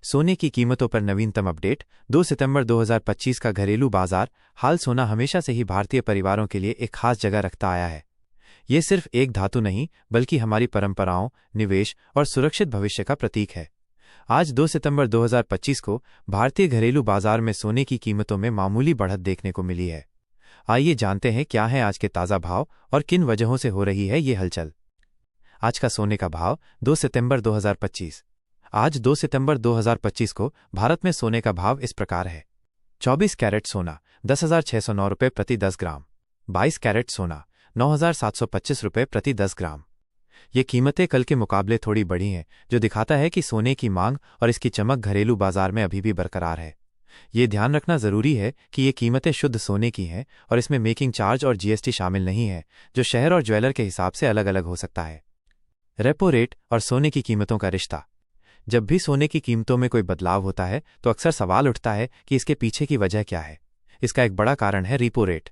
सोने की कीमतों पर नवीनतम अपडेट। 2 सितंबर 2025 का घरेलू बाजार हाल। सोना हमेशा से ही भारतीय परिवारों के लिए एक खास जगह रखता आया है। ये सिर्फ एक धातु नहीं, बल्कि हमारी परंपराओं, निवेश और सुरक्षित भविष्य का प्रतीक है। आज 2 सितंबर 2025 को भारतीय घरेलू बाजार में सोने की कीमतों में मामूली बढ़त देखने को मिली है। आइए जानते हैं क्या है आज के ताज़ा भाव और किन वजहों से हो रही है ये हलचल। आज का सोने का भाव 2 सितंबर 2025। आज 2 सितंबर 2025 को भारत में सोने का भाव इस प्रकार है। 24 कैरेट सोना 10,609 रुपये प्रति 10 ग्राम। 22 कैरेट सोना 9,725 रुपये प्रति 10 ग्राम। ये कीमतें कल के मुकाबले थोड़ी बढ़ी हैं, जो दिखाता है कि सोने की मांग और इसकी चमक घरेलू बाजार में अभी भी बरकरार है। ये ध्यान रखना जरूरी है कि ये कीमतें शुद्ध सोने की हैं और इसमें मेकिंग चार्ज और जीएसटी शामिल नहीं है, जो शहर और ज्वेलर के हिसाब से अलग अलग हो सकता है। रेपो रेट और सोने की कीमतों का रिश्ता। जब भी सोने की कीमतों में कोई बदलाव होता है तो अक्सर सवाल उठता है कि इसके पीछे की वजह क्या है। इसका एक बड़ा कारण है repo rate.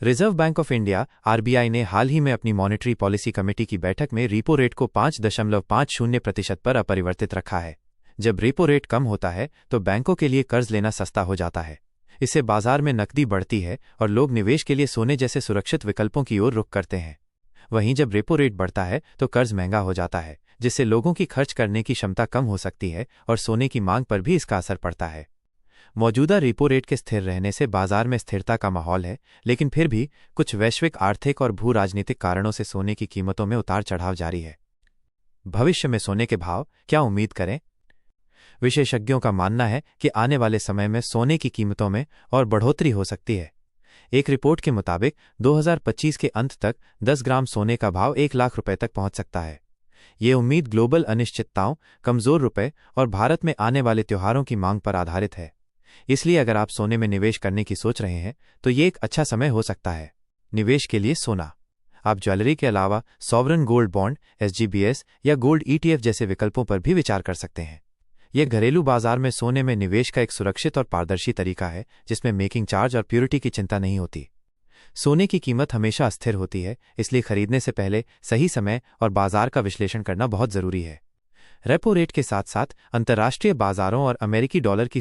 Reserve bank of India RBI ने हाल ही में अपनी मॉनेटरी पॉलिसी कमेटी की बैठक में रेपो रेट को 5.50% पर अपरिवर्तित रखा है। जब रेपो रेट कम होता है तो बैंकों के लिए कर्ज लेना सस्ता हो जाता है। इससे बाजार में नकदी बढ़ती है और लोग निवेश के लिए सोने जैसे सुरक्षित विकल्पों की ओर रुख करते हैं। वहीं जब रेपो रेट बढ़ता है तो कर्ज महंगा हो जाता है, जिससे लोगों की खर्च करने की क्षमता कम हो सकती है और सोने की मांग पर भी इसका असर पड़ता है। मौजूदा रेपो रेट के स्थिर रहने से बाजार में स्थिरता का माहौल है, लेकिन फिर भी कुछ वैश्विक आर्थिक और भू राजनीतिक कारणों से सोने की कीमतों में उतार चढ़ाव जारी है। भविष्य में सोने के भाव क्या उम्मीद करें? विशेषज्ञों का मानना है कि आने वाले समय में सोने की कीमतों में और बढ़ोतरी हो सकती है। एक रिपोर्ट के मुताबिक 2025 के अंत तक 10 ग्राम सोने का भाव 1 लाख रुपए तक पहुंच सकता है। ये उम्मीद ग्लोबल अनिश्चितताओं, कमजोर रुपए और भारत में आने वाले त्योहारों की मांग पर आधारित है। इसलिए अगर आप सोने में निवेश करने की सोच रहे हैं तो ये एक अच्छा समय हो सकता है। निवेश के लिए सोना। आप ज्वेलरी के अलावा सॉवरन गोल्ड बॉन्ड, एसजीबीएस या गोल्ड ईटीएफ जैसे विकल्पों पर भी विचार कर सकते हैं। यह घरेलू बाजार में सोने में निवेश का एक सुरक्षित और पारदर्शी तरीका है, जिसमें मेकिंग चार्ज और प्योरिटी की चिंता नहीं होती। सोने की कीमत हमेशा अस्थिर होती है, इसलिए खरीदने से पहले सही समय और बाजार का विश्लेषण करना बहुत जरूरी है। रेपो रेट के साथ साथ अंतर्राष्ट्रीय बाजारों और अमेरिकी डॉलर की